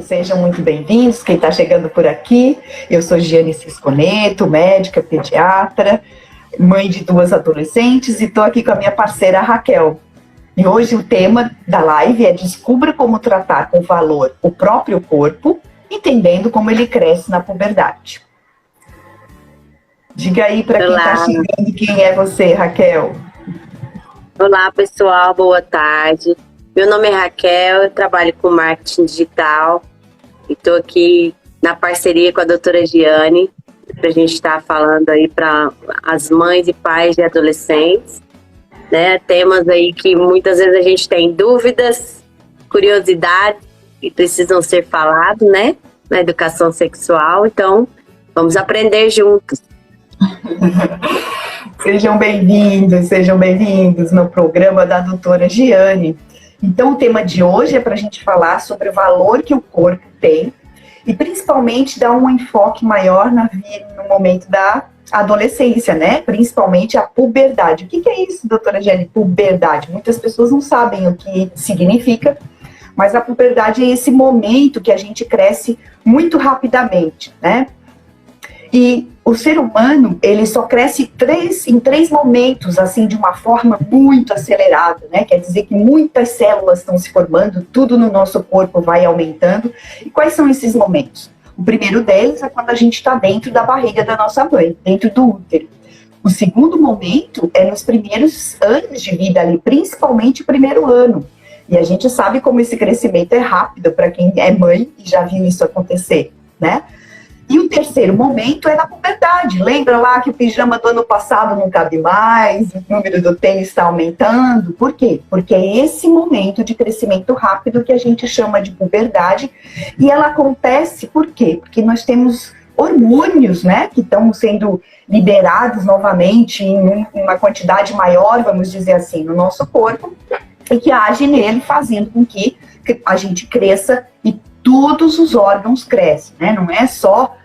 sejam muito bem-vindos, quem está chegando por aqui. Eu sou Giane Cisconeto, médica, pediatra, mãe de 2 adolescentes e estou aqui com a minha parceira Raquel. E hoje o tema da live é Descubra como tratar com valor o próprio corpo, entendendo como ele cresce na puberdade. Diga aí para quem está chegando quem é você, Raquel. Olá, pessoal, boa tarde. Meu nome é Raquel, eu trabalho com marketing digital e estou aqui na parceria com a doutora Giane para a gente estar falando aí para as mães e pais de adolescentes, né? Temas aí que muitas vezes a gente tem dúvidas, curiosidades que precisam ser falados, né? Na educação sexual, então vamos aprender juntos. Sejam bem-vindos no programa da doutora Giane. Então, o tema de hoje é para a gente falar sobre o valor que o corpo tem e, principalmente, dar um enfoque maior no momento da adolescência, né? Principalmente a puberdade. O que é isso, doutora Giane? Puberdade. Muitas pessoas não sabem o que significa, mas a puberdade é esse momento que a gente cresce muito rapidamente, né? E o ser humano, ele só cresce em três momentos, assim, de uma forma muito acelerada, né? Quer dizer que muitas células estão se formando, tudo no nosso corpo vai aumentando. E quais são esses momentos? O primeiro deles é quando a gente está dentro da barriga da nossa mãe, dentro do útero. O segundo momento é nos primeiros anos de vida ali, principalmente o primeiro ano. E a gente sabe como esse crescimento é rápido para quem é mãe e já viu isso acontecer, né? E o terceiro momento é na puberdade. Lembra lá que o pijama do ano passado não cabe mais, o número do tênis está aumentando? Por quê? Porque é esse momento de crescimento rápido que a gente chama de puberdade. E ela acontece por quê? Porque nós temos hormônios, né, que estão sendo liberados novamente em uma quantidade maior, vamos dizer assim, no nosso corpo, e que agem nele, fazendo com que a gente cresça e todos os órgãos crescem, né? Não é só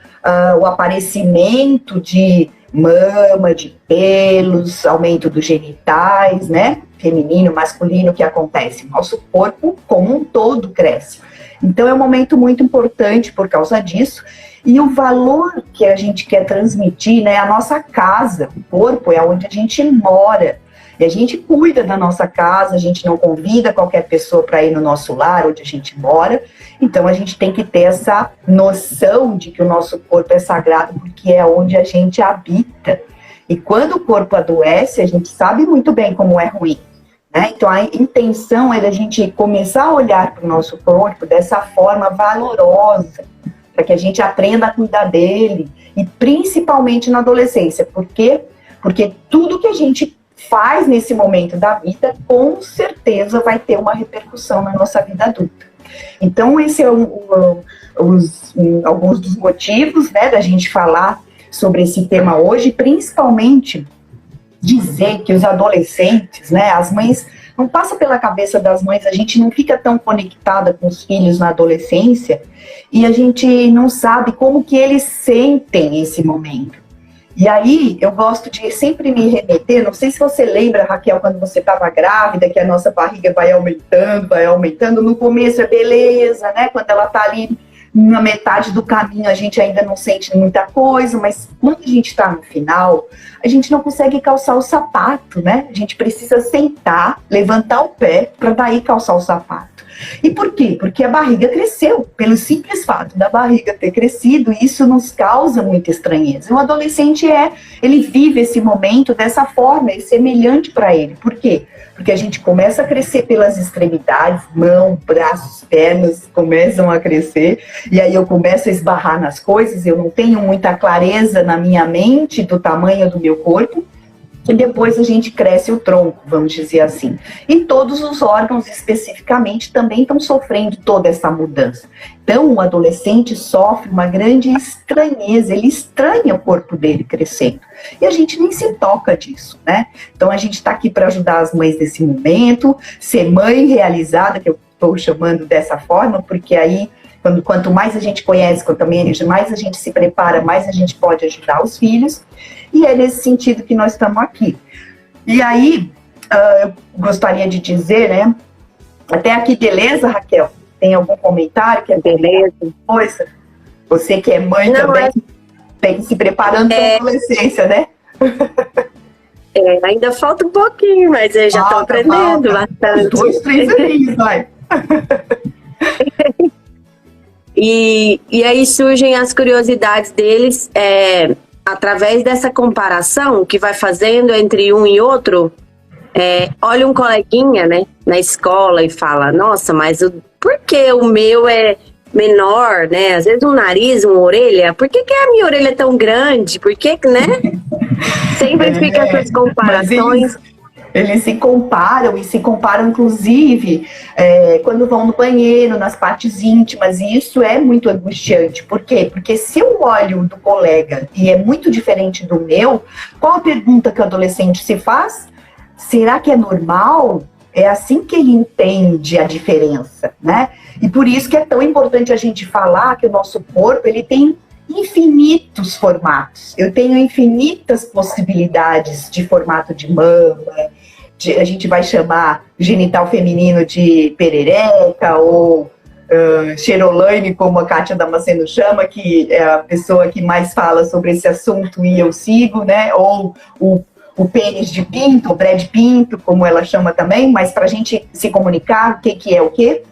o aparecimento de mama, de pelos, aumento dos genitais, né? Feminino, masculino, que acontece. Nosso corpo como um todo cresce. Então é um momento muito importante por causa disso. E o valor que a gente quer transmitir, né? A nossa casa, o corpo é onde a gente mora. E a gente cuida da nossa casa, a gente não convida qualquer pessoa para ir no nosso lar, onde a gente mora. Então, a gente tem que ter essa noção de que o nosso corpo é sagrado, porque é onde a gente habita. E quando o corpo adoece, a gente sabe muito bem como é ruim, né? Então, a intenção é da gente começar a olhar para o nosso corpo dessa forma valorosa, para que a gente aprenda a cuidar dele, e principalmente na adolescência. Por quê? Porque tudo que a gente faz nesse momento da vida, com certeza vai ter uma repercussão na nossa vida adulta. Então, esse é alguns dos motivos, né, da gente falar sobre esse tema hoje, principalmente dizer que os adolescentes, né, as mães, não passa pela cabeça das mães, a gente não fica tão conectada com os filhos na adolescência e a gente não sabe como que eles sentem esse momento. E aí, eu gosto de sempre me remeter, não sei se você lembra, Raquel, quando você estava grávida, que a nossa barriga vai aumentando, no começo é beleza, né? Quando ela está ali na metade do caminho, a gente ainda não sente muita coisa, mas quando a gente está no final, a gente não consegue calçar o sapato, né? A gente precisa sentar, levantar o pé, para daí calçar o sapato. E por quê? Porque a barriga cresceu, pelo simples fato da barriga ter crescido, isso nos causa muita estranheza. O adolescente ele vive esse momento dessa forma, é semelhante para ele. Por quê? Porque a gente começa a crescer pelas extremidades, mão, braços, pernas começam a crescer, e aí eu começo a esbarrar nas coisas, eu não tenho muita clareza na minha mente do tamanho do meu corpo, e depois a gente cresce o tronco, vamos dizer assim. E todos os órgãos, especificamente, também estão sofrendo toda essa mudança. Então, o adolescente sofre uma grande estranheza, ele estranha o corpo dele crescendo. E a gente nem se toca disso, né? Então, a gente está aqui para ajudar as mães nesse momento, ser mãe realizada, que eu estou chamando dessa forma, porque aí, quanto mais a gente conhece, quanto mais a gente se prepara, mais a gente pode ajudar os filhos. E é nesse sentido que nós estamos aqui. E aí, eu gostaria de dizer, né? Até aqui, beleza, Raquel? Tem algum comentário que é Beleza. coisa? Você que é mãe Não, também, tem que se preparando para a adolescência, né? Ainda falta um pouquinho, mas eu já estou aprendendo bastante. 2, 3 aninhos, vai. E aí surgem as curiosidades deles através dessa comparação que vai fazendo entre um e outro. Olha um coleguinha, né, na escola e fala, nossa, mas por que o meu é menor, né? Às vezes um nariz, uma orelha, por que a minha orelha é tão grande? Por que, né? Sempre fica essas comparações. Eles se comparam e se comparam, inclusive, quando vão no banheiro, nas partes íntimas, e isso é muito angustiante. Por quê? Porque se eu olho do colega e é muito diferente do meu, qual a pergunta que o adolescente se faz? Será que é normal? É assim que ele entende a diferença, né? E por isso que é tão importante a gente falar que o nosso corpo, ele tem infinitos formatos. Eu tenho infinitas possibilidades de formato de mama, a gente vai chamar genital feminino de perereca ou Xerolaine, como a Kátia Damasceno chama, que é a pessoa que mais fala sobre esse assunto e eu sigo, né? Ou o pênis de pinto, o Brad Pinto, como ela chama também, mas para a gente se comunicar o que é o quê,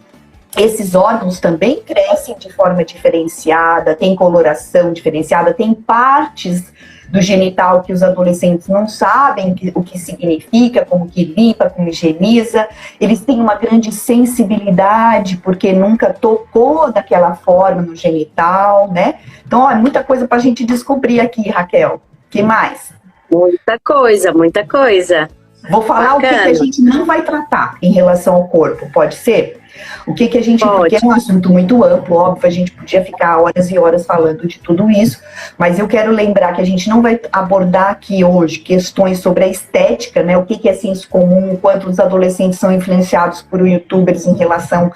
esses órgãos também crescem de forma diferenciada, tem coloração diferenciada, tem partes do genital que os adolescentes não sabem o que significa, como que limpa, como higieniza. Eles têm uma grande sensibilidade, porque nunca tocou daquela forma no genital, né? Então, é muita coisa para a gente descobrir aqui, Raquel. O que mais? Muita coisa, muita coisa. Vou falar bacana. O que a gente não vai tratar em relação ao corpo, pode ser? O que a gente, porque é um assunto muito amplo, óbvio, a gente podia ficar horas e horas falando de tudo isso, mas eu quero lembrar que a gente não vai abordar aqui hoje questões sobre a estética, né? O que é senso comum, quanto os adolescentes são influenciados por youtubers em relação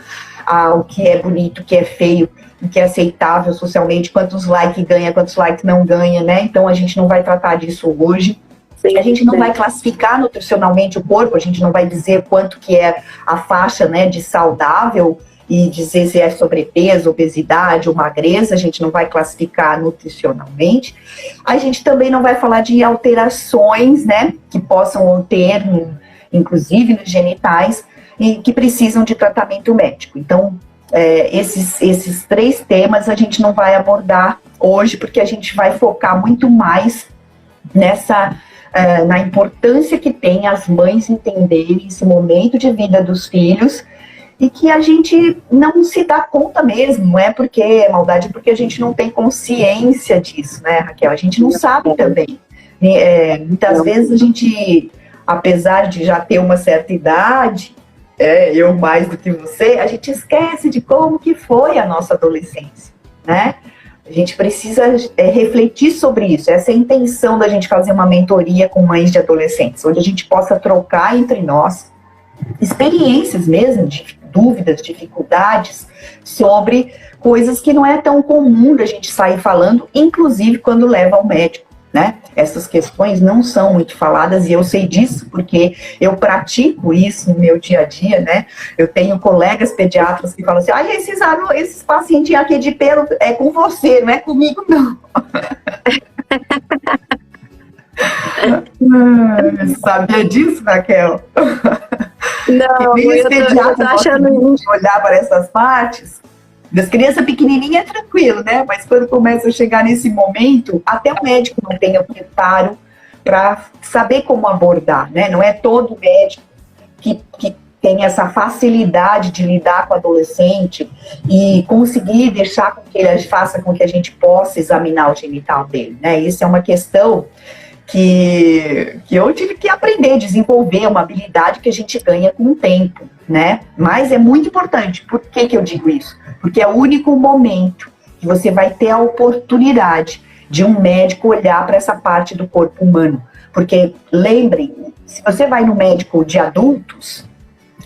ao que é bonito, o que é feio, o que é aceitável socialmente, quantos likes ganha, quantos likes não ganha, né? Então a gente não vai tratar disso hoje. A gente não vai classificar nutricionalmente o corpo, a gente não vai dizer quanto que é a faixa, né, de saudável e dizer se é sobrepeso, obesidade ou magreza, a gente não vai classificar nutricionalmente. A gente também não vai falar de alterações, né, que possam ter, inclusive nos genitais, e que precisam de tratamento médico. Então, esses 3 temas a gente não vai abordar hoje, porque a gente vai focar muito mais na importância que tem as mães entenderem esse momento de vida dos filhos e que a gente não se dá conta mesmo, não é porque é maldade, porque a gente não tem consciência disso, né, Raquel? A gente não sabe também. Muitas vezes a gente, apesar de já ter uma certa idade, eu mais do que você, a gente esquece de como que foi a nossa adolescência, né? A gente precisa refletir sobre isso. Essa é a intenção da gente fazer uma mentoria com mães de adolescentes, onde a gente possa trocar entre nós experiências mesmo, de dúvidas, dificuldades, sobre coisas que não é tão comum da gente sair falando, inclusive quando leva ao médico, né? Essas questões não são muito faladas e eu sei disso porque eu pratico isso no meu dia a dia, né? Eu tenho colegas pediatras que falam assim, esses pacientes aqui de pelo é com você, não é comigo não. Sabia disso, Raquel? Não, eu tô achando... olhar para essas partes. Das crianças pequenininhas é tranquilo, né? Mas quando começa a chegar nesse momento, até o médico não tem o preparo para saber como abordar, né? Não é todo médico que tem essa facilidade de lidar com o adolescente e conseguir deixar com que ele faça com que a gente possa examinar o genital dele, né? Isso é uma questão que eu tive que aprender, desenvolver uma habilidade que a gente ganha com o tempo, né? Mas é muito importante. Por que eu digo isso? Porque é o único momento que você vai ter a oportunidade de um médico olhar para essa parte do corpo humano. Porque, lembrem, se você vai no médico de adultos,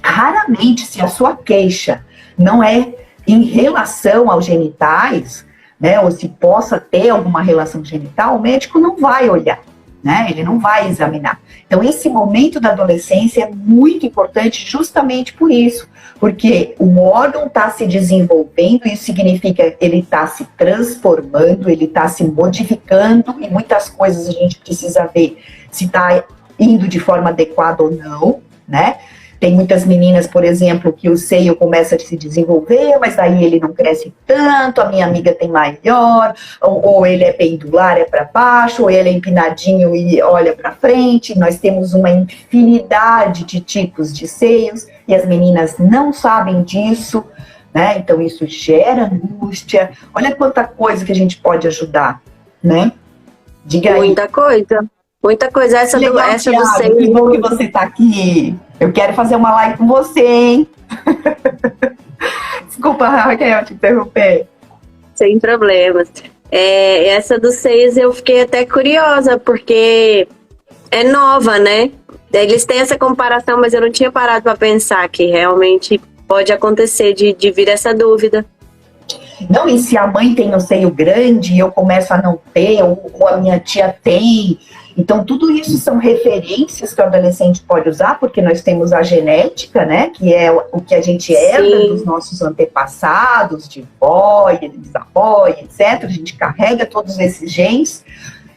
raramente, se a sua queixa não é em relação aos genitais, né, ou se possa ter alguma relação genital, o médico não vai olhar. né? Ele não vai examinar. Então, esse momento da adolescência é muito importante justamente por isso, porque o órgão está se desenvolvendo, isso significa que ele está se transformando, ele está se modificando, e muitas coisas a gente precisa ver se está indo de forma adequada ou não, né? Tem muitas meninas, por exemplo, que o seio começa a se desenvolver, mas daí ele não cresce tanto, a minha amiga tem maior, ou ele é pendular, é para baixo, ou ele é empinadinho e olha para frente. Nós temos uma infinidade de tipos de seios, e as meninas não sabem disso, né? Então isso gera angústia. Olha quanta coisa que a gente pode ajudar, né? Diga aí. Muita coisa. Muita coisa. Essa do seio. Que bom que você está aqui. Eu quero fazer uma live com você, hein? Desculpa, Raquel, te interromper. Sem problemas. Essa dos seios eu fiquei até curiosa, porque é nova, né? Eles têm essa comparação, mas eu não tinha parado para pensar que realmente pode acontecer de vir essa dúvida. Não, e se a mãe tem o seio grande e eu começo a não ter, ou a minha tia tem. Então, tudo isso são referências que o adolescente pode usar, porque nós temos a genética, né? Que é o que a gente herda dos nossos antepassados, de vó, de bisavó, etc. A gente carrega todos esses genes.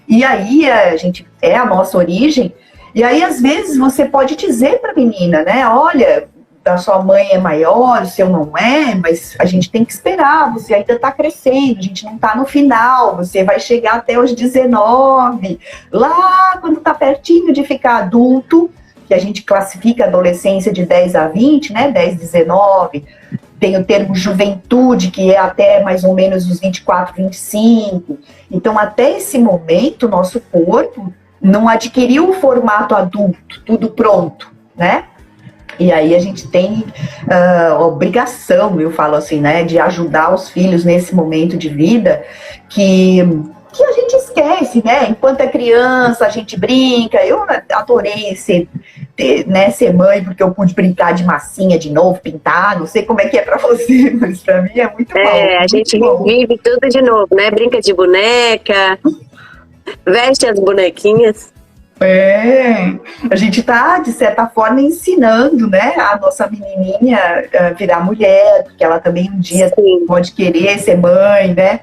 E aí, a gente é a nossa origem. E aí, às vezes, você pode dizer para a menina, né? Olha, da sua mãe é maior, o seu não é, mas a gente tem que esperar, você ainda está crescendo, a gente não está no final, você vai chegar até os 19, lá quando está pertinho de ficar adulto, que a gente classifica a adolescência de 10 a 20, né, 10, 19, tem o termo juventude, que é até mais ou menos os 24, 25, então até esse momento, o nosso corpo não adquiriu o formato adulto, tudo pronto, né? E aí a gente tem obrigação, eu falo assim, né, de ajudar os filhos nesse momento de vida que a gente esquece, né? Enquanto é criança, a gente brinca. Eu adorei ser mãe, porque eu pude brincar de massinha de novo, pintar. Não sei como é que é pra você, mas pra mim é muito bom. A gente vive tudo de novo, né? Brinca de boneca, veste as bonequinhas. A gente está, de certa forma, ensinando, né, a nossa menininha a virar mulher, porque ela também um dia pode querer ser mãe, né?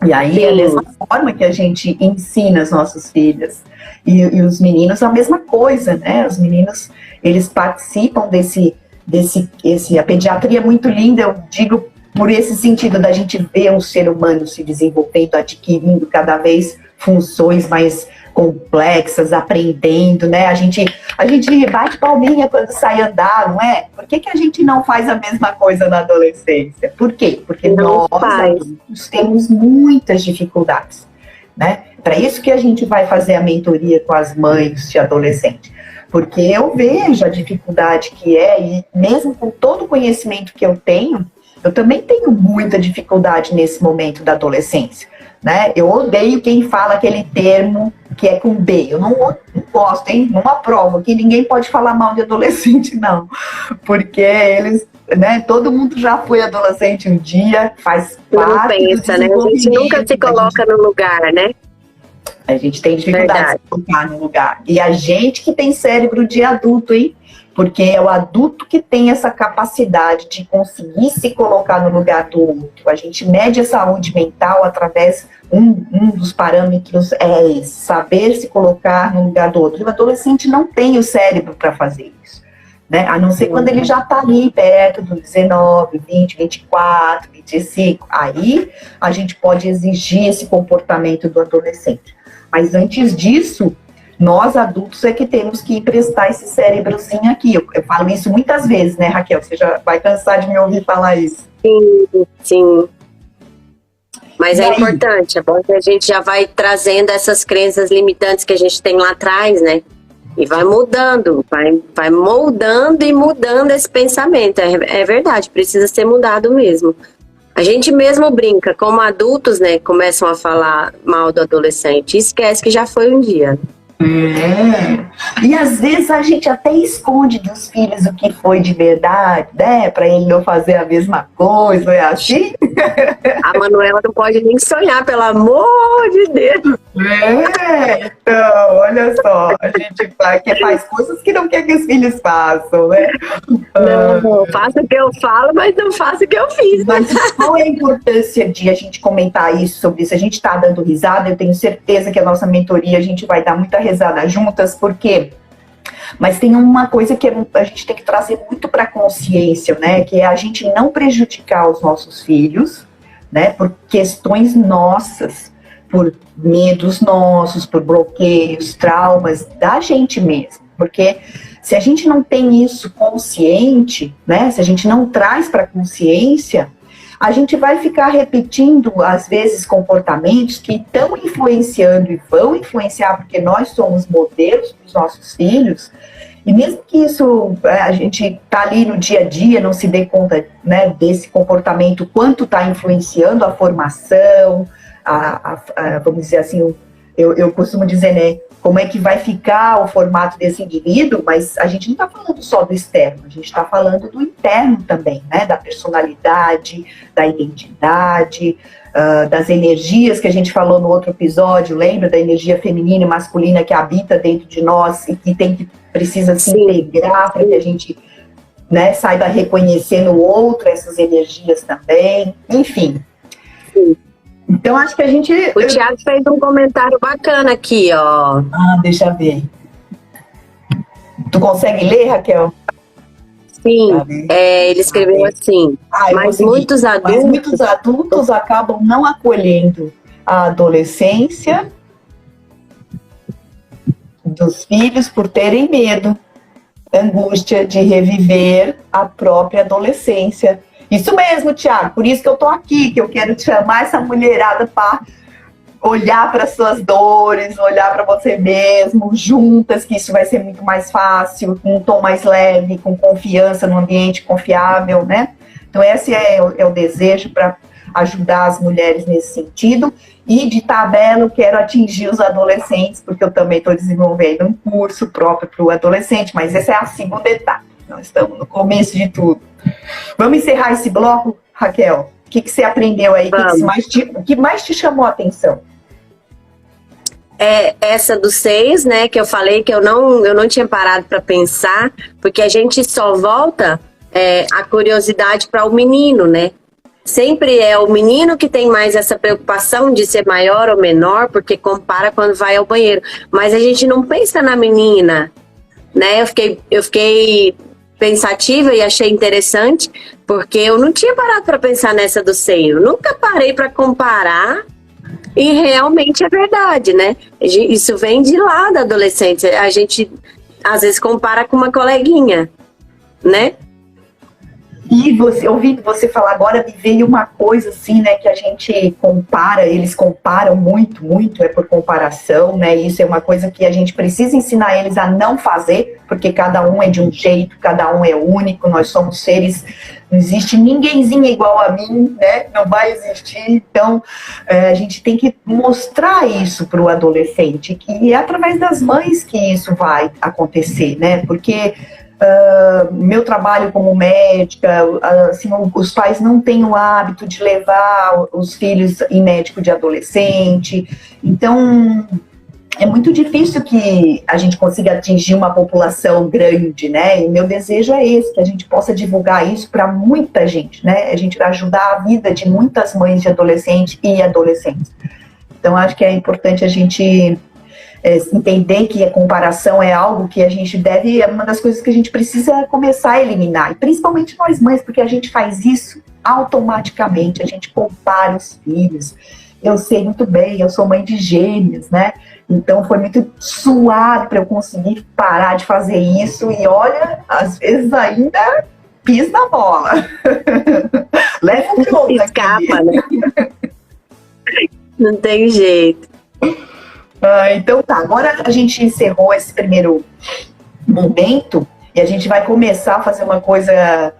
E aí é a mesma forma que a gente ensina as nossas filhas. E os meninos a mesma coisa, né? Os meninos, eles participam a pediatria é muito linda, eu digo por esse sentido da gente ver um ser humano se desenvolvendo, adquirindo cada vez funções mais complexas, aprendendo, né? A gente bate palminha quando sai andar, não é? Por que a gente não faz a mesma coisa na adolescência? Por quê? Porque nós adultos temos muitas dificuldades, né? Para isso que a gente vai fazer a mentoria com as mães de adolescente. Porque eu vejo a dificuldade que é, e mesmo com todo o conhecimento que eu tenho, eu também tenho muita dificuldade nesse momento da adolescência, né? Eu odeio quem fala aquele termo que é com B. Eu não gosto, hein? Não aprovo, que ninguém pode falar mal de adolescente, não. Porque eles, né? Todo mundo já foi adolescente um dia, faz parte do desenvolvimento, né? A gente nunca se coloca no lugar, né? A gente tem dificuldade de se colocar no lugar. E a gente que tem cérebro de adulto, hein? Porque é o adulto que tem essa capacidade de conseguir se colocar no lugar do outro. A gente mede a saúde mental através, um dos parâmetros é esse, saber se colocar no lugar do outro. O adolescente não tem o cérebro para fazer isso, né? A não ser quando ele já está ali perto dos 19, 20, 24, 25. Aí a gente pode exigir esse comportamento do adolescente. Mas antes disso, nós adultos é que temos que emprestar esse cérebrozinho aqui. Eu falo isso muitas vezes, né, Raquel? Você já vai cansar de me ouvir falar isso. Sim. Mas é importante, é bom que a gente já vai trazendo essas crenças limitantes que a gente tem lá atrás, né? E vai mudando, vai moldando e mudando esse pensamento. É verdade, precisa ser mudado mesmo. A gente mesmo brinca, como adultos, né, começam a falar mal do adolescente e esquece que já foi um dia. É. E às vezes a gente até esconde dos filhos o que foi de verdade, né? Para ele não fazer a mesma coisa, é assim? A Manuela não pode nem sonhar, pelo amor de Deus. Então, olha só, a gente faz coisas que não quer que os filhos façam, né? Não, faço o que eu falo, mas não faço o que eu fiz. Mas qual é a importância de a gente comentar isso, sobre isso? A gente está dando risada, eu tenho certeza que a nossa mentoria a gente vai dar muita risada juntas, porque... Mas tem uma coisa que a gente tem que trazer muito para a consciência, né? Que é a gente não prejudicar os nossos filhos, né? Por questões nossas, por medos nossos, por bloqueios, traumas da gente mesmo. Porque se a gente não tem isso consciente, né? Se a gente não traz para a consciência, a gente vai ficar repetindo, às vezes, comportamentos que estão influenciando e vão influenciar, porque nós somos modelos para os nossos filhos, e mesmo que isso, a gente está ali no dia a dia, não se dê conta, né, desse comportamento, quanto está influenciando a formação, vamos dizer assim, eu costumo dizer, né, como é que vai ficar o formato desse indivíduo, mas a gente não está falando só do externo, a gente está falando do interno também, né, da personalidade, da identidade, das energias que a gente falou no outro episódio, lembra da energia feminina e masculina que habita dentro de nós e que precisa se integrar para que a gente, né, saiba reconhecer no outro essas energias também, enfim. Sim. Então, acho que a gente... O Thiago fez um comentário bacana aqui, ó. Deixa eu ver. Tu consegue ler, Raquel? Sim, ele escreveu assim, mas muitos adultos acabam não acolhendo a adolescência dos filhos por terem medo, angústia de reviver a própria adolescência. Isso mesmo, Thiago, por isso que eu tô aqui, que eu quero te chamar essa mulherada para olhar para suas dores, olhar para você mesmo, juntas, que isso vai ser muito mais fácil, com um tom mais leve, com confiança, num ambiente confiável, né? Então esse é o desejo para ajudar as mulheres nesse sentido. E de tabela eu quero atingir os adolescentes, porque eu também estou desenvolvendo um curso próprio para o adolescente, mas essa é a segunda etapa. Nós estamos no começo de tudo. Vamos encerrar esse bloco, Raquel? O que você aprendeu aí? O que mais te chamou a atenção? É essa dos 6, né, que eu falei que eu não tinha parado para pensar, porque a gente só volta a curiosidade para o menino, né? Sempre é o menino que tem mais essa preocupação de ser maior ou menor, porque compara quando vai ao banheiro. Mas a gente não pensa na menina, né? Eu fiquei pensativa e achei interessante, porque eu não tinha parado para pensar nessa do seio. Nunca parei para comparar. E realmente é verdade, né? Isso vem de lá da adolescência. A gente, às vezes, compara com uma coleguinha, né? E ouvindo você falar agora, me veio uma coisa assim, né, que a gente compara, eles comparam muito, é por comparação, né, isso é uma coisa que a gente precisa ensinar eles a não fazer, porque cada um é de um jeito, cada um é único, nós somos seres, não existe ninguémzinho igual a mim, né, não vai existir, então a gente tem que mostrar isso para o adolescente, que é através das mães que isso vai acontecer, né, porque... meu trabalho como médica, assim, os pais não têm o hábito de levar os filhos em médico de adolescente, então é muito difícil que a gente consiga atingir uma população grande, né, e meu desejo é esse, que a gente possa divulgar isso para muita gente, né, a gente vai ajudar a vida de muitas mães de adolescente e adolescentes. Então acho que é importante a gente... entender que a comparação é algo que a gente deve, é uma das coisas que a gente precisa começar a eliminar, e principalmente nós mães, porque a gente faz isso automaticamente, a gente compara os filhos. Eu sei muito bem, eu sou mãe de gêmeos, né? Então foi muito suado para eu conseguir parar de fazer isso, e olha, às vezes ainda pis na bola. Leva um pouco escapa, né? Não tem jeito. Então tá, agora a gente encerrou esse primeiro momento e a gente vai começar a fazer uma coisa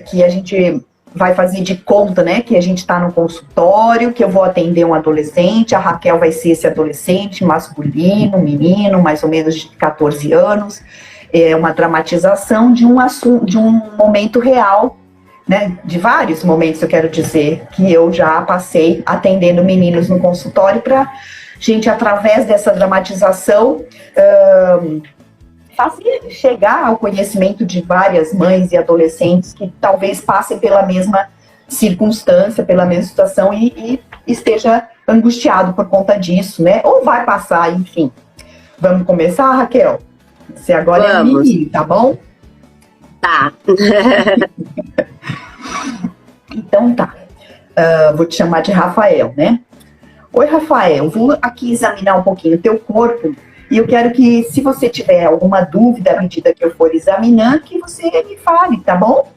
que a gente vai fazer de conta, né, que a gente está no consultório, que eu vou atender um adolescente, a Raquel vai ser esse adolescente masculino, menino, mais ou menos de 14 anos. É uma dramatização de um assunto, de um momento real, né, de vários momentos, eu quero dizer, que eu já passei atendendo meninos no consultório para gente, através dessa dramatização, fazer chegar ao conhecimento de várias mães e adolescentes que talvez passem pela mesma circunstância, pela mesma situação e esteja angustiado por conta disso, né? Ou vai passar, enfim. Vamos começar, Raquel? Você agora é o menino, tá bom? Tá. Então tá. Vou te chamar de Rafael, né? Oi, Rafael, vou aqui examinar um pouquinho o teu corpo e eu quero que, se você tiver alguma dúvida à medida que eu for examinando, que você me fale, tá bom?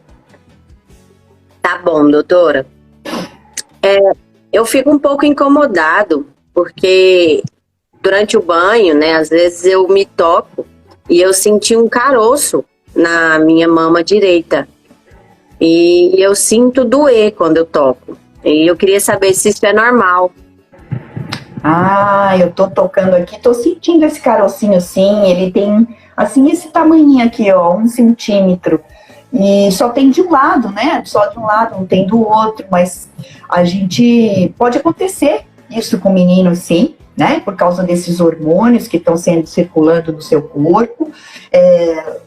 Tá bom, doutora. Eu fico um pouco incomodado, porque durante o banho, né, às vezes eu me toco e eu senti um caroço na minha mama direita. E eu sinto doer quando eu toco. E eu queria saber se isso é normal. Ah, eu tô tocando aqui, tô sentindo esse carocinho sim, ele tem, assim, esse tamanhinho aqui, ó, 1 centímetro. E só tem de um lado, né? Só de um lado, não tem do outro, mas a gente pode acontecer isso com o menino, sim, né? Por causa desses hormônios que estão sendo circulando no seu corpo.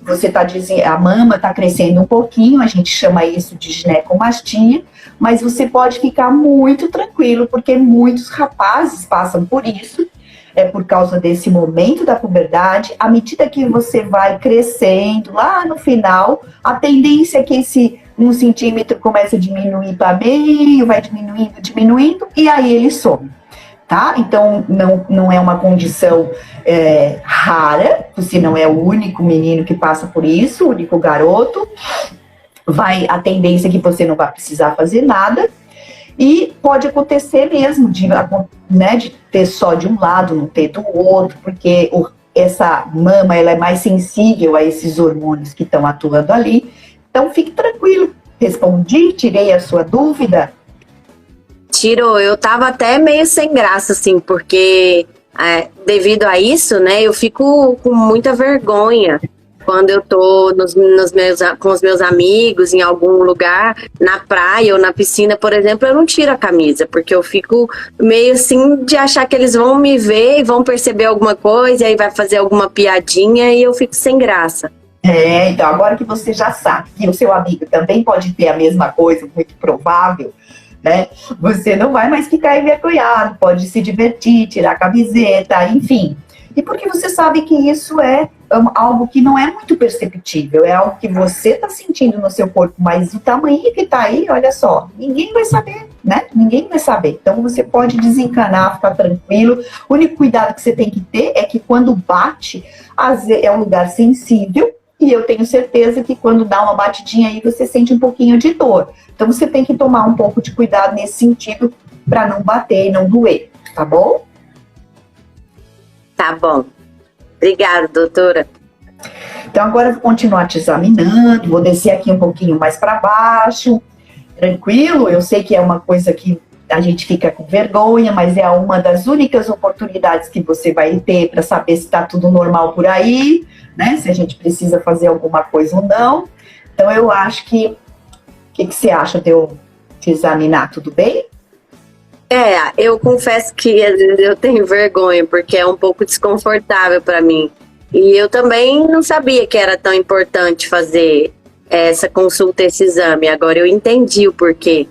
Você tá dizendo, a mama tá crescendo um pouquinho, a gente chama isso de ginecomastia, mas você pode ficar muito tranquilo, porque muitos rapazes passam por isso. É por causa desse momento da puberdade, à medida que você vai crescendo, lá no final, a tendência é que esse 1 centímetro comece a diminuir para meio, vai diminuindo, diminuindo, e aí ele some, tá? Então, não é uma condição rara, você não é o único menino que passa por isso, o único garoto, a tendência é que você não vai precisar fazer nada, e pode acontecer mesmo de ter só de um lado, não ter do outro, porque essa mama ela é mais sensível a esses hormônios que estão atuando ali. Então, fique tranquilo. Respondi, tirei a sua dúvida? Tirou, eu tava até meio sem graça, assim, porque devido a isso, né, eu fico com muita vergonha quando eu tô com os meus amigos em algum lugar, na praia ou na piscina, por exemplo, eu não tiro a camisa, porque eu fico meio assim de achar que eles vão me ver e vão perceber alguma coisa, e aí vai fazer alguma piadinha e eu fico sem graça. Então agora que você já sabe que o seu amigo também pode ter a mesma coisa, muito provável, né? Você não vai mais ficar envergonhado, pode se divertir, tirar a camiseta, enfim. E porque você sabe que isso é algo que não é muito perceptível, é algo que você está sentindo no seu corpo, mas o tamanho que está aí, olha só, ninguém vai saber, né? Ninguém vai saber. Então você pode desencanar, ficar tranquilo. O único cuidado que você tem que ter é que quando bate, é um lugar sensível, e eu tenho certeza que quando dá uma batidinha aí, você sente um pouquinho de dor. Então você tem que tomar um pouco de cuidado nesse sentido, para não bater e não doer, tá bom? Tá bom. Obrigada, doutora. Então, agora eu vou continuar te examinando, vou descer aqui um pouquinho mais para baixo. Tranquilo? Eu sei que é uma coisa que a gente fica com vergonha, mas é uma das únicas oportunidades que você vai ter para saber se está tudo normal por aí, né? Se a gente precisa fazer alguma coisa ou não. Então, eu acho que... O que você acha de eu te examinar? Tudo bem? Eu confesso que às vezes eu tenho vergonha, porque é um pouco desconfortável para mim. E eu também não sabia que era tão importante fazer essa consulta, esse exame. Agora eu entendi o porquê.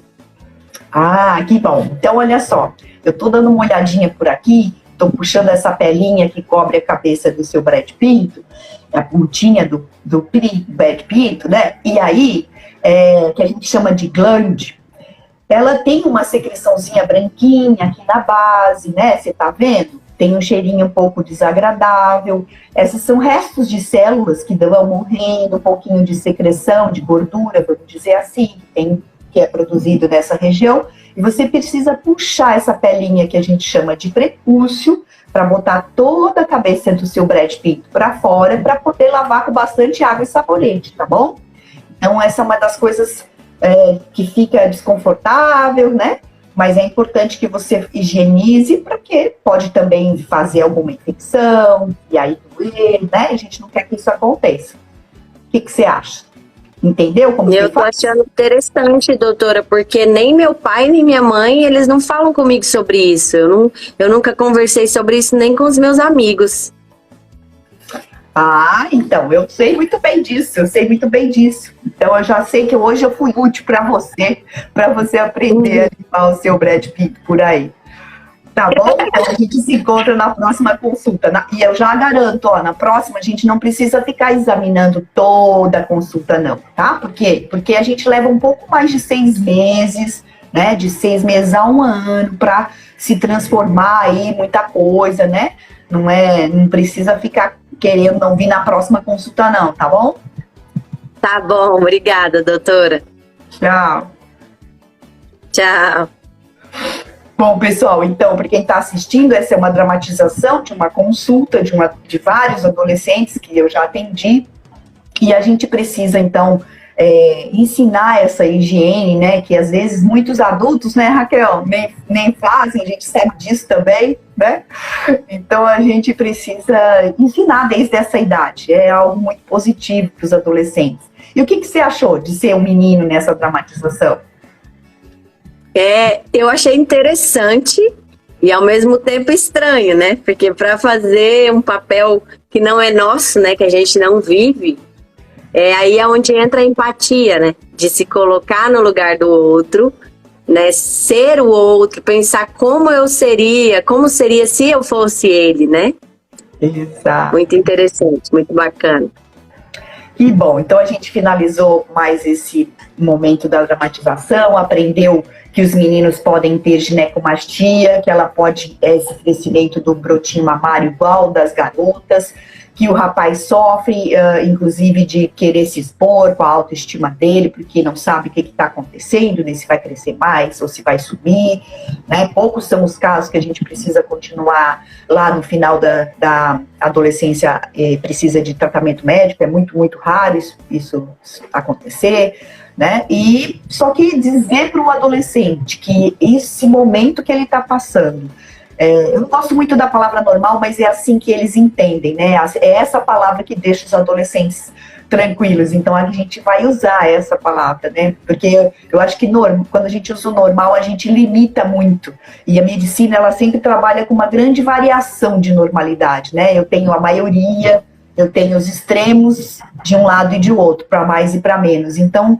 Ah, que bom. Então, olha só, eu tô dando uma olhadinha por aqui, tô puxando essa pelinha que cobre a cabeça do seu Brad Pitt, a pontinha do Brad Pitt, né? E aí, que a gente chama de glande, ela tem uma secreçãozinha branquinha aqui na base, né? Você tá vendo? Tem um cheirinho um pouco desagradável. Esses são restos de células que vão morrendo, um pouquinho de secreção, de gordura, vamos dizer assim, que é produzido nessa região. E você precisa puxar essa pelinha que a gente chama de prepúcio para botar toda a cabeça do seu Brad Pitt para fora, para poder lavar com bastante água e sabonete, tá bom? Então, essa é uma das coisas que fica desconfortável, né? Mas é importante que você higienize, porque pode também fazer alguma infecção, e aí doer, né? A gente não quer que isso aconteça. O que você acha? Entendeu como Eu tô achando interessante, doutora, porque nem meu pai nem minha mãe, eles não falam comigo sobre isso. Eu nunca conversei sobre isso nem com os meus amigos. Ah, então, eu sei muito bem disso, Então, eu já sei que hoje eu fui útil para você aprender a limpar o seu Brad Pitt por aí. Tá bom? Então, a gente se encontra na próxima consulta. E eu já garanto, na próxima a gente não precisa ficar examinando toda a consulta, não, tá? Por quê? Porque a gente leva um pouco mais de 6 meses, né? De 6 meses a 1 ano para se transformar aí muita coisa, né? Não precisa ficar querendo não vir na próxima consulta, não, tá bom? Tá bom, obrigada, doutora. Tchau. Tchau. Bom, pessoal, então, para quem está assistindo, essa é uma dramatização de uma consulta de vários adolescentes que eu já atendi, e a gente precisa, então, ensinar essa higiene, né, que às vezes muitos adultos, né, Raquel, nem fazem, a gente sabe disso também, né, então a gente precisa ensinar desde essa idade, é algo muito positivo para os adolescentes. E o que você achou de ser um menino nessa dramatização? Eu achei interessante e ao mesmo tempo estranho, né? Porque para fazer um papel que não é nosso, né? Que a gente não vive, aí é onde entra a empatia, né? De se colocar no lugar do outro, né? Ser o outro, pensar como seria se eu fosse ele, né? Exato. Muito interessante, muito bacana. Que bom, então a gente finalizou mais esse momento da dramatização, aprendeu que os meninos podem ter ginecomastia, que ela pode esse crescimento do brotinho mamário igual das garotas, que o rapaz sofre, inclusive, de querer se expor com a autoestima dele, porque não sabe o que está acontecendo, né, se vai crescer mais ou se vai subir, né? Poucos são os casos que a gente precisa continuar lá no final da adolescência, precisa de tratamento médico, é muito, muito raro isso acontecer, né? E só que dizer para o adolescente que esse momento que ele está passando, eu não gosto muito da palavra normal, mas é assim que eles entendem, né? É essa palavra que deixa os adolescentes tranquilos, então a gente vai usar essa palavra, né? Porque eu acho que quando a gente usa o normal, a gente limita muito, e a medicina, ela sempre trabalha com uma grande variação de normalidade, né? Eu tenho a maioria, eu tenho os extremos de um lado e de outro, para mais e para menos, então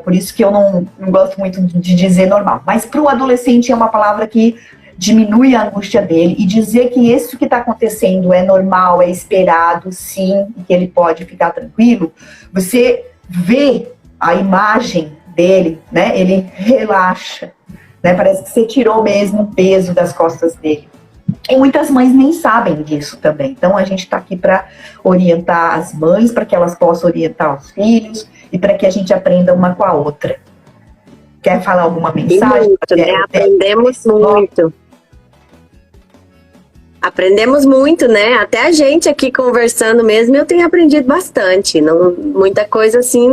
por isso que eu não gosto muito de dizer normal, mas para o adolescente é uma palavra que diminui a angústia dele, e dizer que isso que está acontecendo é normal, é esperado, sim, e que ele pode ficar tranquilo, você vê a imagem dele, né, ele relaxa, né, parece que você tirou mesmo o peso das costas dele. E muitas mães nem sabem disso também, então a gente está aqui para orientar as mães, para que elas possam orientar os filhos, e para que a gente aprenda uma com a outra. Quer falar alguma mensagem? Muito, né? Aprendemos muito. Aprendemos muito, né? Até a gente aqui conversando mesmo, eu tenho aprendido bastante. Não, muita coisa assim,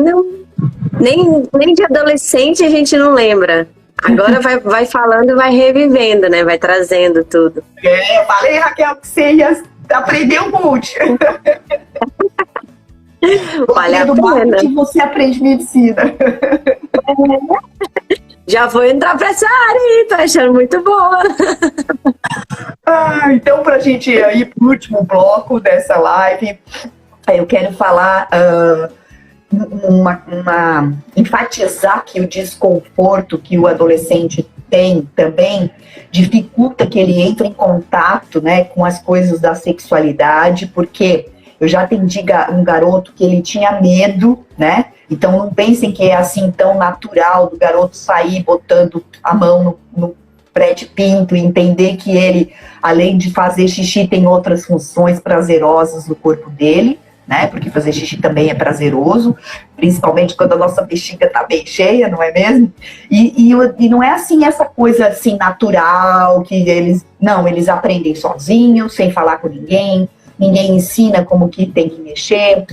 nem de adolescente a gente não lembra. Agora vai falando e vai revivendo, né? Vai trazendo tudo. Eu falei, Raquel, que você ia aprender um monte. Vale a pena. Que você aprende medicina. Já vou entrar pra essa área aí, tô achando muito boa. Então, pra gente ir pro último bloco dessa live, eu quero falar, enfatizar que o desconforto que o adolescente tem também dificulta que ele entre em contato, né, com as coisas da sexualidade, porque eu já atendi um garoto que ele tinha medo, né? Então não pensem que é assim tão natural do garoto sair botando a mão no Brad Pitt e entender que ele, além de fazer xixi, tem outras funções prazerosas no corpo dele, né? Porque fazer xixi também é prazeroso, principalmente quando a nossa bexiga tá bem cheia, não é mesmo? E não é assim essa coisa assim natural que eles aprendem sozinhos, sem falar com ninguém ensina como que tem que mexer.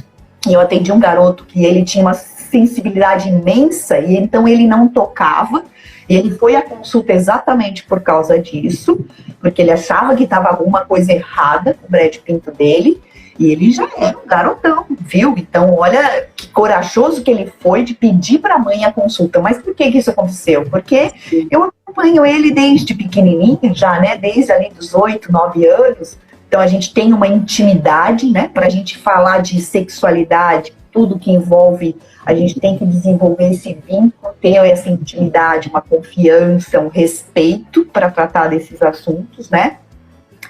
E eu atendi um garoto que ele tinha uma sensibilidade imensa, e então ele não tocava. E ele foi à consulta exatamente por causa disso, porque ele achava que estava alguma coisa errada com o Brad Pinto dele, e ele já era um garotão, viu? Então, olha que corajoso que ele foi de pedir para a mãe a consulta. Mas por que isso aconteceu? Porque eu acompanho ele desde pequenininho, já, né? Desde ali dos 8, 9 anos. Então, a gente tem uma intimidade, né? Para a gente falar de sexualidade, tudo que envolve, a gente tem que desenvolver esse vínculo, ter essa intimidade, uma confiança, um respeito para tratar desses assuntos, né?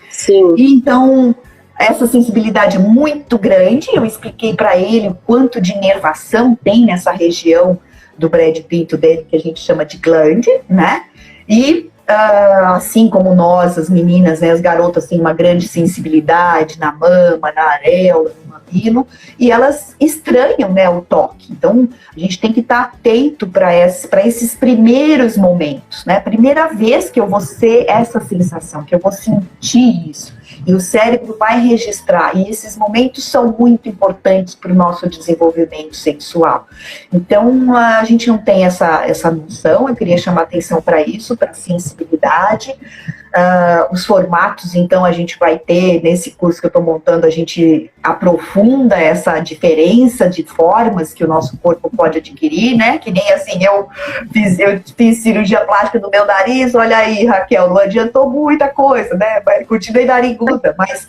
Sim. E então, essa sensibilidade é muito grande, eu expliquei para ele o quanto de inervação tem nessa região do Brad Pinto dele, que a gente chama de glande, né? E assim como nós, as meninas, né, as garotas têm uma grande sensibilidade na mama, na areola, no mamilo, e elas estranham, né, o toque. Então, a gente tem que estar atento para esses primeiros momentos, né? Primeira vez que eu vou ter essa sensação, que eu vou sentir isso. E o cérebro vai registrar, e esses momentos são muito importantes para o nosso desenvolvimento sexual. Então, a gente não tem essa noção, eu queria chamar atenção para isso, para a sensibilidade. Os formatos, então, a gente vai ter, nesse curso que eu estou montando, a gente aprofunda essa diferença de formas que o nosso corpo pode adquirir, né? Que nem assim, eu fiz cirurgia plástica no meu nariz, olha aí, Raquel, não adiantou muita coisa, né? Continuei nariguda, mas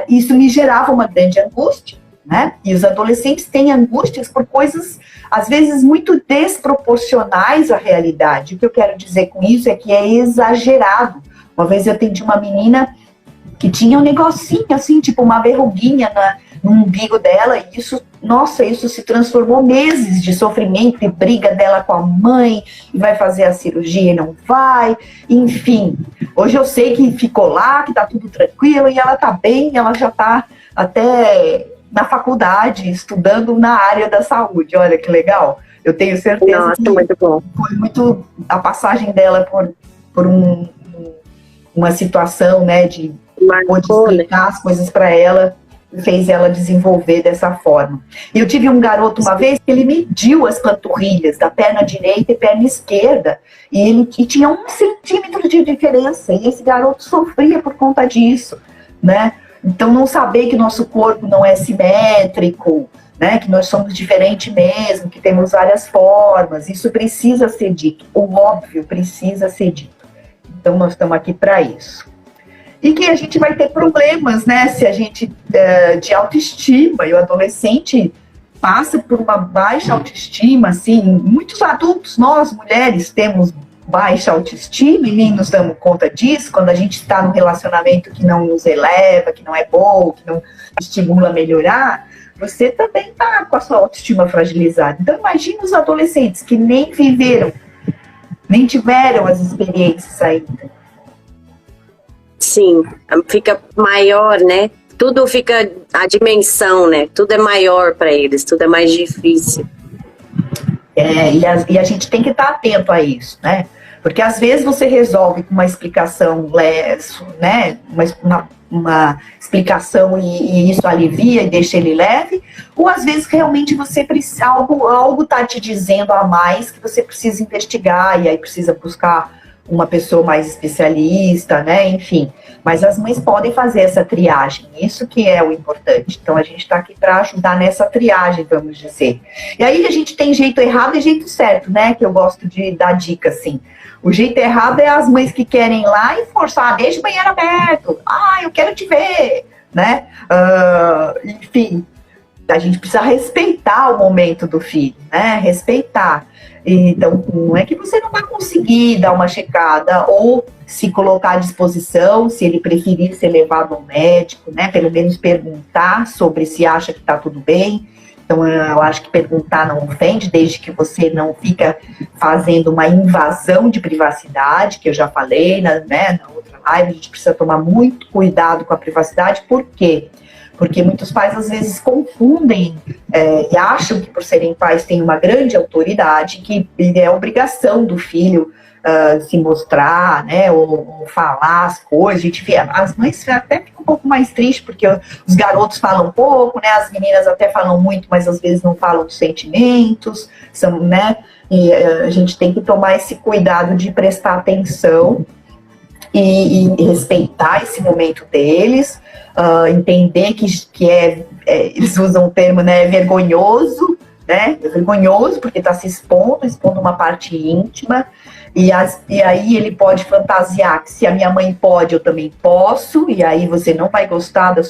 isso me gerava uma grande angústia, né? E os adolescentes têm angústias por coisas, às vezes, muito desproporcionais à realidade. O que eu quero dizer com isso é que é exagerado. Uma vez eu atendi uma menina que tinha um negocinho, assim, tipo uma verruguinha no umbigo dela, e isso se transformou meses de sofrimento e briga dela com a mãe, e vai fazer a cirurgia e não vai, enfim. Hoje eu sei que ficou lá, que tá tudo tranquilo, e ela tá bem, ela já tá até na faculdade, estudando na área da saúde, olha que legal. Eu tenho certeza que muito bom. Foi muito a passagem dela por uma situação, né, de explicar as coisas para ela, fez ela desenvolver dessa forma. E eu tive um garoto uma vez que ele mediu as panturrilhas da perna direita e perna esquerda, e tinha 1 centímetro de diferença, e esse garoto sofria por conta disso, né? Então, não saber que nosso corpo não é simétrico, né, que nós somos diferentes mesmo, que temos várias formas, isso precisa ser dito, o óbvio precisa ser dito. Então, nós estamos aqui para isso. E que a gente vai ter problemas, né, se a gente, de autoestima, e o adolescente passa por uma baixa autoestima, assim, muitos adultos, nós, mulheres, temos baixa autoestima e nem nos damos conta disso, quando a gente está num relacionamento que não nos eleva, que não é bom, que não estimula a melhorar, você também está com a sua autoestima fragilizada. Então, imagine os adolescentes que nem viveram, nem tiveram as experiências ainda. Sim, fica maior, né? Tudo fica, a dimensão, né? Tudo é maior para eles, tudo é mais difícil. E a gente tem que estar atento a isso, né? Porque às vezes você resolve com uma explicação, né? Uma explicação e isso alivia e deixa ele leve, ou às vezes realmente você precisa, algo está te dizendo a mais que você precisa investigar e aí precisa buscar uma pessoa mais especialista, né, enfim. Mas as mães podem fazer essa triagem, isso que é o importante. Então a gente está aqui para ajudar nessa triagem, vamos dizer. E aí a gente tem jeito errado e jeito certo, né, que eu gosto de dar dica, assim. O jeito errado é as mães que querem ir lá e forçar, deixa o banheiro aberto, eu quero te ver, né, enfim. A gente precisa respeitar o momento do filho, né, respeitar. Então, não é que você não vai conseguir dar uma checada ou se colocar à disposição, se ele preferir ser levado ao médico, né? Pelo menos perguntar sobre se acha que está tudo bem. Então, eu acho que perguntar não ofende, desde que você não fica fazendo uma invasão de privacidade, que eu já falei na outra live, a gente precisa tomar muito cuidado com a privacidade. Por quê? Porque muitos pais, às vezes, confundem e acham que, por serem pais, têm uma grande autoridade, que é obrigação do filho se mostrar, né, ou falar as coisas. A gente vê, as mães até ficam um pouco mais tristes, porque os garotos falam pouco, né, as meninas até falam muito, mas às vezes não falam dos sentimentos, são, né, e a gente tem que tomar esse cuidado de prestar atenção e respeitar esse momento deles, entender que eles usam o termo, né, vergonhoso, né, é vergonhoso porque está se expondo uma parte íntima, e aí ele pode fantasiar que se a minha mãe pode, eu também posso, e aí você não vai gostar da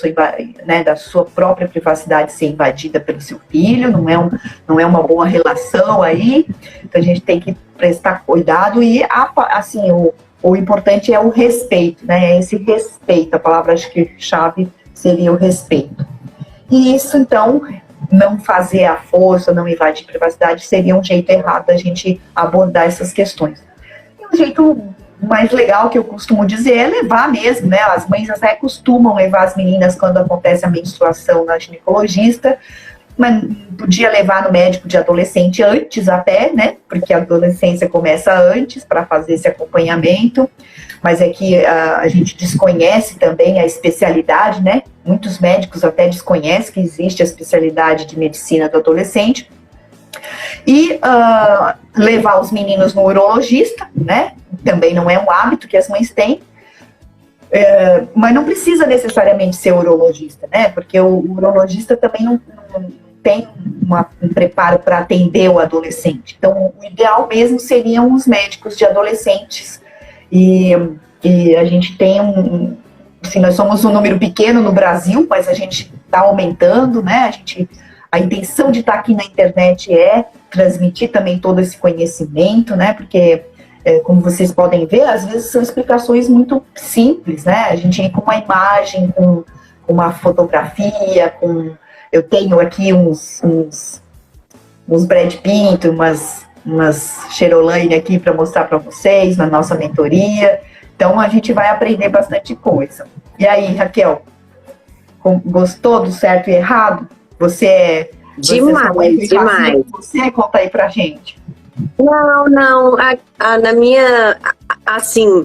sua própria privacidade ser invadida pelo seu filho, não é uma boa relação aí, então a gente tem que prestar cuidado, e assim, o importante é o respeito, né, esse respeito, a palavra acho que chave seria o respeito. E isso, então, não fazer a força, não invadir privacidade, seria um jeito errado da gente abordar essas questões. E um jeito mais legal que eu costumo dizer é levar mesmo, né? As mães até costumam levar as meninas quando acontece a menstruação na ginecologista, mas podia levar no médico de adolescente antes até, né? Porque a adolescência começa antes para fazer esse acompanhamento, mas é que a gente desconhece também a especialidade, né? Muitos médicos até desconhecem que existe a especialidade de medicina do adolescente. E levar os meninos no urologista, né? Também não é um hábito que as mães têm, mas não precisa necessariamente ser urologista, né? Porque o urologista também não tem um preparo para atender o adolescente. Então, o ideal mesmo seriam os médicos de adolescentes. E a gente tem assim, nós somos um número pequeno no Brasil, mas a gente está aumentando, né? A intenção de estar aqui na internet é transmitir também todo esse conhecimento, né? Porque, como vocês podem ver, às vezes são explicações muito simples, né? A gente com uma imagem, com uma fotografia, eu tenho aqui uns Brad Pitt, umas Cherolaine aqui para mostrar para vocês na nossa mentoria. Então a gente vai aprender bastante coisa. E aí, Raquel, gostou do certo e errado? Você Demais. Você conta aí pra gente. Não. Na minha, assim,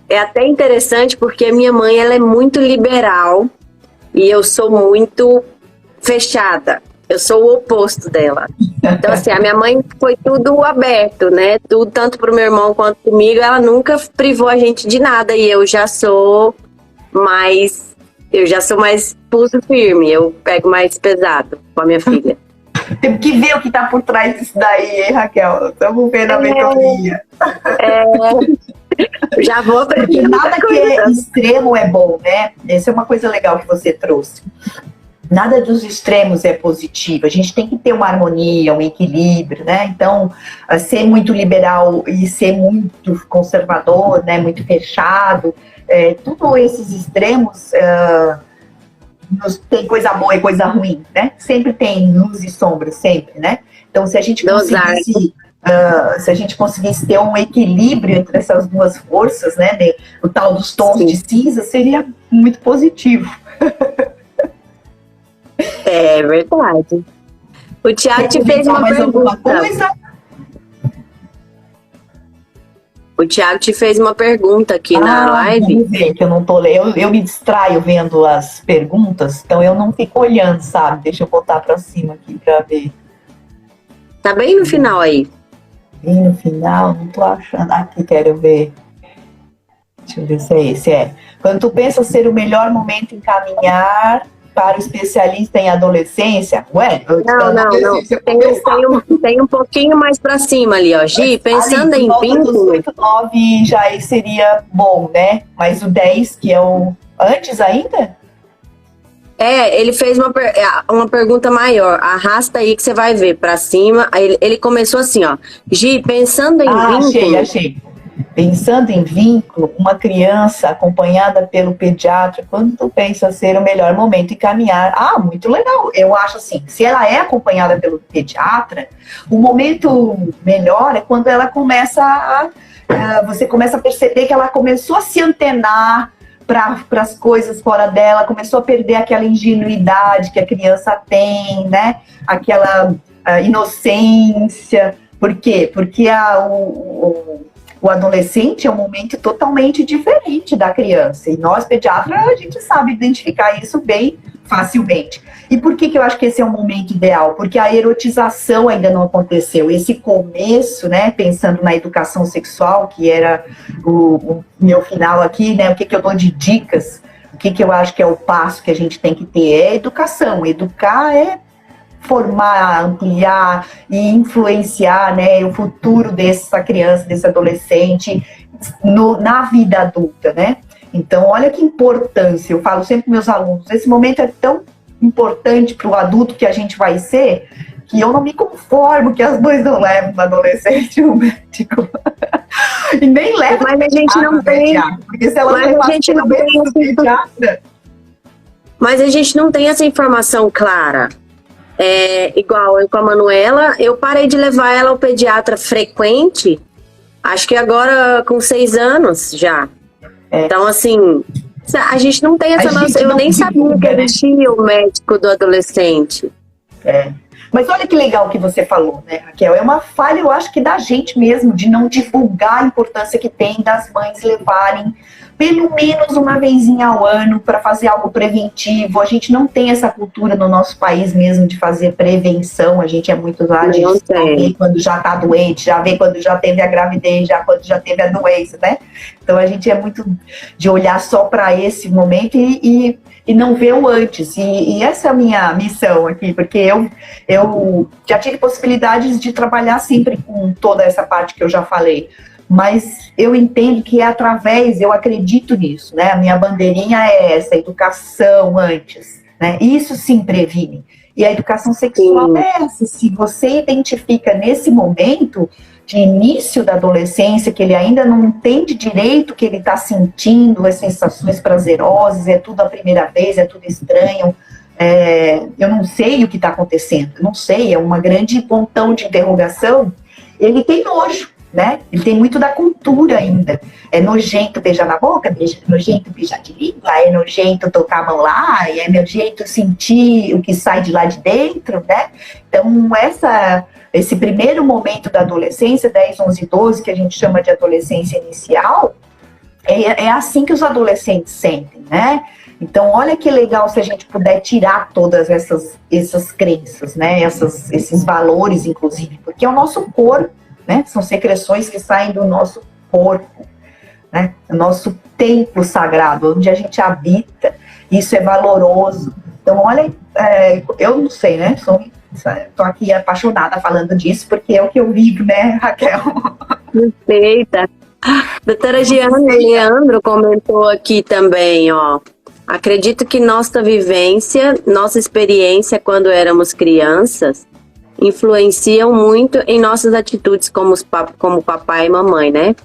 é até interessante porque a minha mãe, ela é muito liberal e eu sou muito fechada. Eu sou o oposto dela. Então, assim, a minha mãe foi tudo aberto, né? Tudo, tanto pro meu irmão quanto comigo. Ela nunca privou a gente de nada. E eu já sou mais pulso firme. Eu pego mais pesado com a minha filha. Temos que ver o que tá por trás disso daí, hein, Raquel? Estamos vendo a mentoria. Já vou aprender. Nada que é extremo é bom, né? Essa é uma coisa legal que você trouxe. Nada dos extremos é positivo, a gente tem que ter uma harmonia, um equilíbrio, né? Então, ser muito liberal e ser muito conservador, né? Muito fechado, tudo esses extremos tem coisa boa e coisa ruim, né? Sempre tem luz e sombra, sempre, né? Então, se a gente conseguisse ter um equilíbrio entre essas duas forças, né? O tal dos tons de cinza seria muito positivo. É verdade. O Thiago te fez uma pergunta. O Thiago te fez uma pergunta aqui na live. Vamos ver, que eu não tô lendo. Eu me distraio vendo as perguntas, então eu não fico olhando, sabe? Deixa eu botar pra cima aqui pra ver. Tá bem no final aí. Bem no final, não tô achando. Aqui, quero ver. Deixa eu ver se é esse. Quando tu pensa ser o melhor momento em caminhar para o especialista em adolescência? Não. Tem um pouquinho mais para cima ali, ó. Gi, pensando em vínculo. 8, 9 já seria bom, né? Mas o 10, que é o antes ainda? Ele fez uma pergunta maior. Arrasta aí que você vai ver para cima. Aí ele começou assim, ó. Gi, pensando em vínculo. Achei. Pensando em vínculo, uma criança acompanhada pelo pediatra, quando tu pensa ser o melhor momento em caminhar? Muito legal. Eu acho assim, se ela é acompanhada pelo pediatra, o momento melhor é quando ela começa você começa a perceber que ela começou a se antenar para as coisas fora dela, começou a perder aquela ingenuidade que a criança tem, né? Aquela inocência. Por quê? Porque O adolescente é um momento totalmente diferente da criança. E nós, pediatras, a gente sabe identificar isso bem facilmente. E por que eu acho que esse é o momento ideal? Porque a erotização ainda não aconteceu. Esse começo, né, pensando na educação sexual, que era o meu final aqui, né, o que eu dou de dicas, o que eu acho que é o passo que a gente tem que ter é educação. Educar é formar, ampliar e influenciar, né, o futuro dessa criança, desse adolescente na vida adulta, né? Então, olha que importância, eu falo sempre para meus alunos, esse momento é tão importante para o adulto que a gente vai ser, que eu não me conformo que as mães não levam o adolescente no médico. E nem levam. Mas a gente não tem. Porque se ela Mas a gente não tem. Mas a gente não tem essa informação clara. Igual eu com a Manuela, eu parei de levar ela ao pediatra frequente, acho que agora com 6 anos já. Então, assim, a gente não tem essa noção. Eu nem sabia que existia o médico do adolescente. Mas olha que legal que você falou, né, Raquel? É uma falha, eu acho que da gente mesmo, de não divulgar a importância que tem das mães levarem pelo menos uma vezinha ao ano para fazer algo preventivo. A gente não tem essa cultura no nosso país mesmo de fazer prevenção. A gente é muito lá de ver quando já está doente, já vê quando já teve a gravidez, já quando já teve a doença, né? Então a gente é muito de olhar só para esse momento e não ver o antes. E essa é a minha missão aqui, porque eu já tive possibilidades de trabalhar sempre com toda essa parte que eu já falei. Mas eu entendo que é através, eu acredito nisso, né? A minha bandeirinha é essa, educação antes, né? Isso sim previne. E a educação sexual é essa. Se você identifica nesse momento de início da adolescência, que ele ainda não entende direito o que ele está sentindo, as sensações prazerosas, é tudo a primeira vez, é tudo estranho, eu não sei o que está acontecendo, não sei, é uma grande pontão de interrogação, ele tem nojo. Né? Ele tem muito da cultura ainda. É nojento beijar na boca, é nojento beijar de língua, é nojento tocar a mão lá, é nojento sentir o que sai de lá de dentro, né? Então, esse primeiro momento da adolescência, 10, 11, 12, que a gente chama de adolescência inicial, é assim que os adolescentes sentem, né? Então, olha que legal se a gente puder tirar todas essas crenças, né? Esses valores, inclusive, porque é o nosso corpo. Né? São secreções que saem do nosso corpo, né? O nosso templo sagrado, onde a gente habita. Isso é valoroso. Então, olha, eu não sei, né? Estou aqui apaixonada falando disso, porque é o que eu vivo, né, Raquel? Perfeita. Doutora Giane Leandro comentou aqui também, ó. Acredito que nossa vivência, nossa experiência quando éramos crianças, influenciam muito em nossas atitudes como papai e mamãe, né?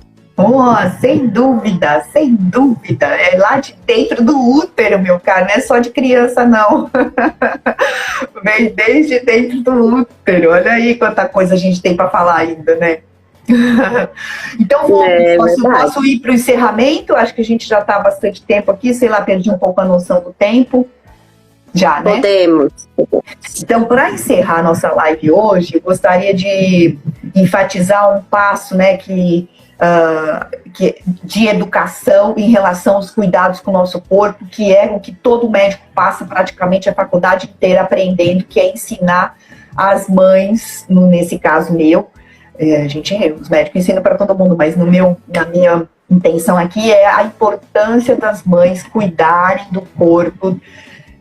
Sem dúvida, sem dúvida. É lá de dentro do útero, meu caro, não é só de criança, não. Vem desde dentro do útero. Olha aí quanta coisa a gente tem para falar ainda, né? Então, posso ir para o encerramento? Acho que a gente já está há bastante tempo aqui, sei lá, perdi um pouco a noção do tempo. Já, né? Podemos. Então, para encerrar a nossa live hoje, eu gostaria de enfatizar um passo, né, de educação em relação aos cuidados com o nosso corpo, que é o que todo médico passa praticamente a faculdade inteira aprendendo, que é ensinar as mães, nesse caso meu, os médicos ensinam para todo mundo, mas na minha intenção aqui é a importância das mães cuidarem do corpo,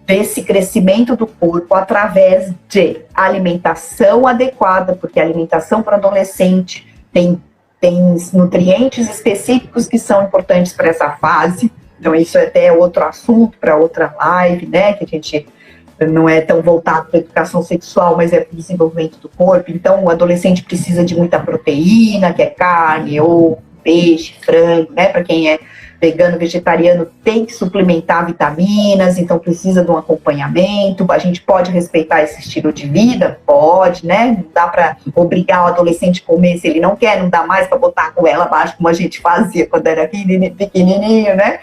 desse crescimento do corpo através de alimentação adequada, porque a alimentação para adolescente tem nutrientes específicos que são importantes para essa fase. Então isso é até outro assunto para outra live, né, que a gente não é tão voltado para a educação sexual, mas é para o desenvolvimento do corpo. Então o adolescente precisa de muita proteína, que é carne, ou peixe, frango, né, para quem é vegano, vegetariano, tem que suplementar vitaminas, então precisa de um acompanhamento. A gente pode respeitar esse estilo de vida? Pode, né? Não dá para obrigar o adolescente a comer se ele não quer, não dá mais para botar a goela abaixo, como a gente fazia quando era pequenininho, né?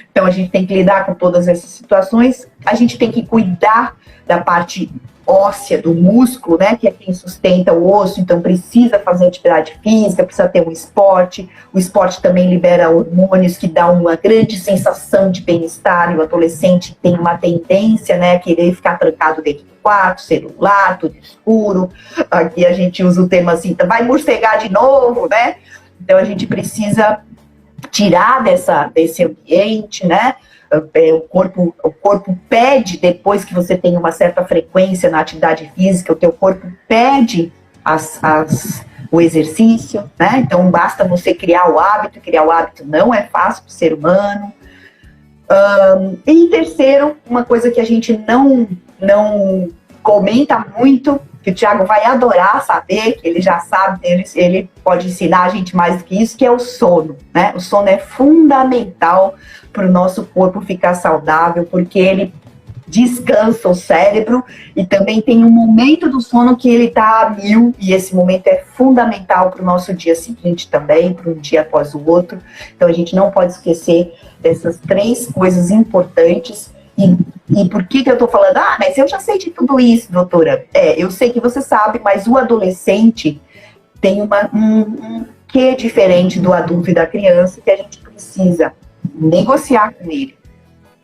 Então a gente tem que lidar com todas essas situações. A gente tem que cuidar da parte óssea, do músculo, né, que é quem sustenta o osso, então precisa fazer atividade física, precisa ter um esporte. O esporte também libera hormônios que dão uma grande sensação de bem-estar, e o adolescente tem uma tendência, né, a querer ficar trancado dentro do quarto, celular, tudo escuro. Aqui a gente usa o termo assim, vai morcegar de novo, né? Então a gente precisa tirar desse ambiente, né? O corpo pede, depois que você tem uma certa frequência na atividade física, o teu corpo pede o exercício, né? Então basta você criar o hábito não é fácil para o ser humano. E em terceiro, uma coisa que a gente não comenta muito, que o Thiago vai adorar saber, que ele já sabe, ele pode ensinar a gente mais do que isso, que é o sono, né? O sono é fundamental para o nosso corpo ficar saudável, porque ele descansa o cérebro e também tem um momento do sono que ele está a 1000, e esse momento é fundamental para o nosso dia seguinte também, para um dia após o outro. Então a gente não pode esquecer dessas 3 coisas importantes. E por que eu estou falando? Mas eu já sei de tudo isso, doutora. Eu sei que você sabe, mas o adolescente tem um quê diferente do adulto e da criança que a gente precisa negociar com ele,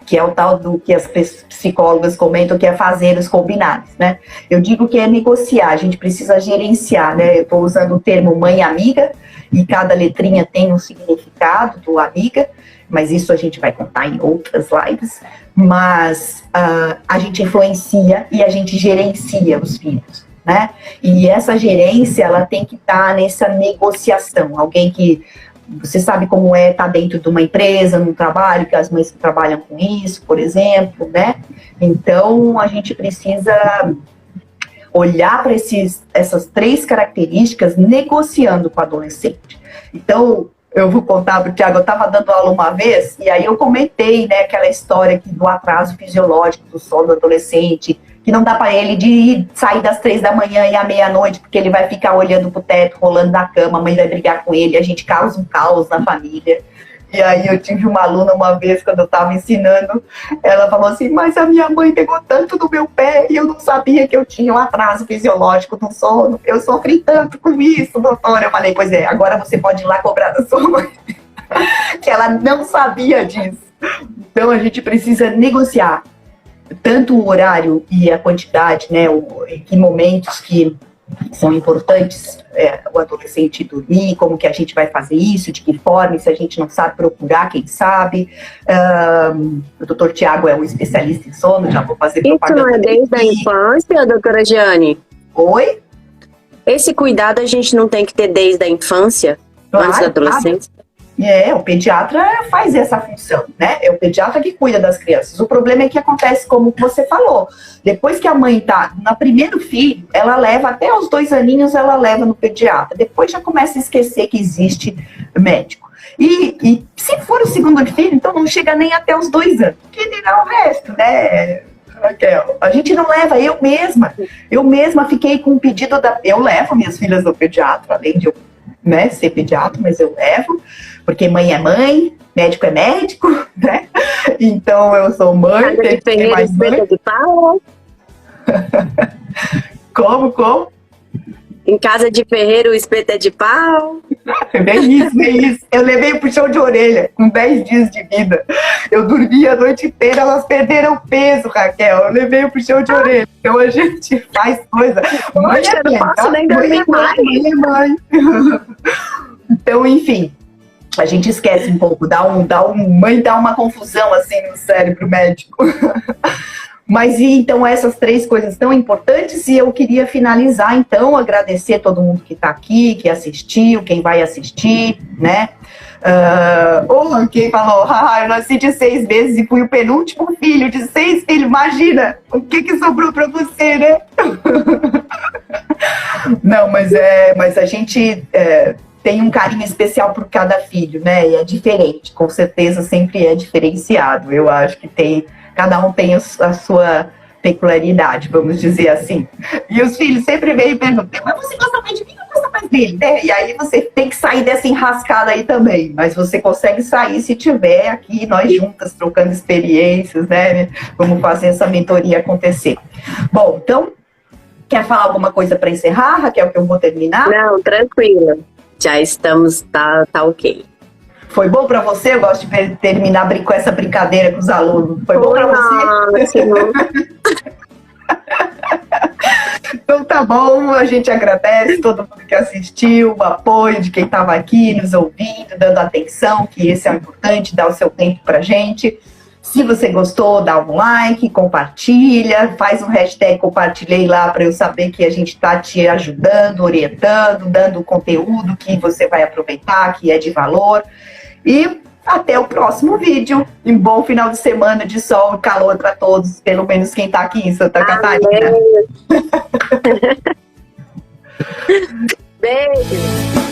que é o tal do que as psicólogas comentam, que é fazer os combinados, né? Eu digo que é negociar, a gente precisa gerenciar, né? Eu estou usando o termo mãe amiga, e cada letrinha tem um significado do amiga, mas isso a gente vai contar em outras lives. Mas a gente influencia e a gente gerencia os filhos, né? E essa gerência, ela tem que estar nessa negociação. Alguém que, você sabe como é estar dentro de uma empresa, num trabalho, que as mães que trabalham com isso, por exemplo, né? Então, a gente precisa olhar para essas 3 características negociando com o adolescente. Então, eu vou contar para o Thiago, eu estava dando aula uma vez, e aí eu comentei, né, aquela história do atraso fisiológico do sono do adolescente, que não dá para ele de sair das 3 da manhã e à meia-noite, porque ele vai ficar olhando pro teto, rolando na cama, a mãe vai brigar com ele, a gente causa um caos na família. E aí eu tive uma aluna uma vez, quando eu estava ensinando, ela falou assim, mas a minha mãe pegou tanto no meu pé e eu não sabia que eu tinha um atraso fisiológico do sono. Eu sofri tanto com isso, doutora. Eu falei, pois é, agora você pode ir lá cobrar da sua mãe. Que ela não sabia disso. Então a gente precisa negociar tanto o horário e a quantidade, né, em que momentos que são importantes o adolescente dormir, como que a gente vai fazer isso, de que forma, e se a gente não sabe procurar, quem sabe. O doutor Tiago é um especialista em sono, já vou fazer propaganda. Isso não é desde a infância, doutora Giane? Oi? Esse cuidado a gente não tem que ter desde a infância, antes da adolescência? O pediatra faz essa função, né? É o pediatra que cuida das crianças. O problema é que acontece como você falou. Depois que a mãe tá no primeiro filho, ela leva até os 2 aninhos, ela leva no pediatra. Depois já começa a esquecer que existe médico. E se for o segundo filho, então não chega nem até os 2 anos. Que dirá o resto, né? Raquel, a gente não leva, eu mesma fiquei com um pedido eu levo minhas filhas no pediatra, além de eu, né, ser pediatra, mas eu levo, porque mãe é mãe, médico é médico, né? Então eu sou mãe, tem que ter mais mãe. De pau. Como? Em casa de ferreiro, o espeto é de pau. Bem isso. Eu levei o puxão de orelha com 10 dias de vida. Eu dormi a noite inteira, elas perderam peso, Raquel. Eu levei o puxão de orelha. Então a gente faz coisa. Mãe é não posso nem dormir mais. Mãe. Então, enfim, a gente esquece um pouco. Mãe dá uma confusão assim no cérebro médico. Mas então essas 3 coisas tão importantes, e eu queria finalizar então, agradecer todo mundo que está aqui, que assistiu, quem vai assistir, né? Quem falou, eu nasci de 6 meses e fui o penúltimo filho de 6 filhos, imagina o que sobrou para você, né? Não, mas a gente tem um carinho especial por cada filho, né? E é diferente, com certeza sempre é diferenciado. Eu acho que cada um tem a sua peculiaridade, vamos dizer assim. E os filhos sempre vêm e perguntam, mas você gosta mais de mim ou gosta mais dele? Né? E aí você tem que sair dessa enrascada aí também. Mas você consegue sair se tiver aqui, nós juntas, trocando experiências, né? Vamos fazer essa mentoria acontecer. Bom, então, Quer falar alguma coisa para encerrar, Raquel, que eu vou terminar? Não, tranquila. Já estamos, tá ok. Foi bom para você? Eu gosto de terminar com essa brincadeira com os alunos. Foi bom para você? Então tá bom, a gente agradece todo mundo que assistiu, o apoio de quem estava aqui nos ouvindo, dando atenção, que esse é o importante, dar o seu tempo pra gente. Se você gostou, dá um like, compartilha, faz um hashtag compartilhei lá para eu saber que a gente está te ajudando, orientando, dando conteúdo que você vai aproveitar, que é de valor. E até o próximo vídeo. Um bom final de semana de sol e calor para todos, pelo menos quem está aqui em Santa Catarina. Beijo.